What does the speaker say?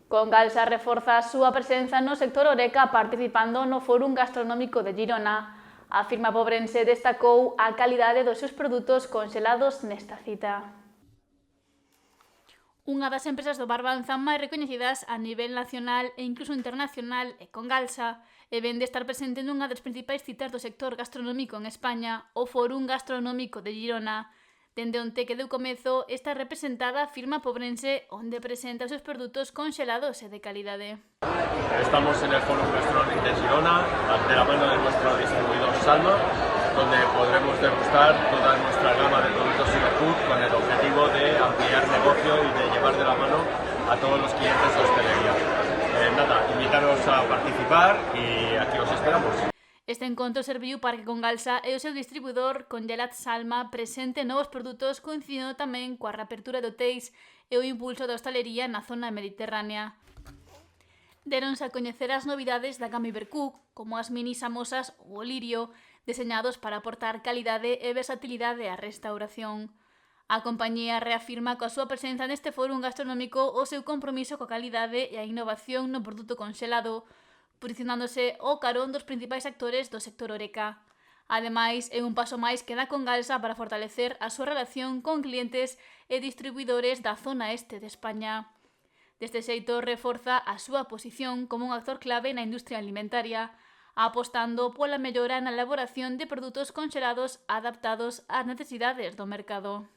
Congalsa reforza a súa presenza no sector Horeca participando no Fórum Gastronómico de Girona. A firma pobrense destacou a calidade dos seus produtos conxelados nesta cita. Unha das empresas do Barbanza máis recoñecidas a nivel nacional e incluso internacional é Congalsa, e ven de estar presente nunha das principais citas do sector gastronómico en España, o Fórum Gastronómico de Girona. Dende onte que deu comezo, está representada a firma pobrense onde presenta os seus produtos conxelados e de calidade. Estamos en el Fórum Gastronómico de Girona, de la mano de nuestro distribuidor Salma, donde podremos degustar toda nuestra gama de productos Superfood con el objetivo de ampliar negocio y de llevar de la mano a todos los clientes de hostelería. Invitaros a participar y aquí os esperamos. Este encontro serviu para que Congalsa e o seu distribuidor Congelat Salma presente novos produtos coincidindo tamén coa reapertura de hotéis e o impulso da hostalería na zona mediterránea. Deronse a coñecer as novidades da gama Ibercook, como as mini samosas ou o lirio, deseñados para aportar calidade e versatilidade á restauración. A compañía reafirma coa súa presenza neste fórum gastronómico o seu compromiso coa calidade e a innovación no produto conxelado, posicionándose ao carón dos principais actores do sector Horeca. Ademais, é un paso máis que dá Congalsa para fortalecer a súa relación con clientes e distribuidores da zona este de España. Deste xeito, reforza a súa posición como un actor clave na industria alimentaria, apostando pola mellora na elaboración de produtos conxelados adaptados ás necesidades do mercado.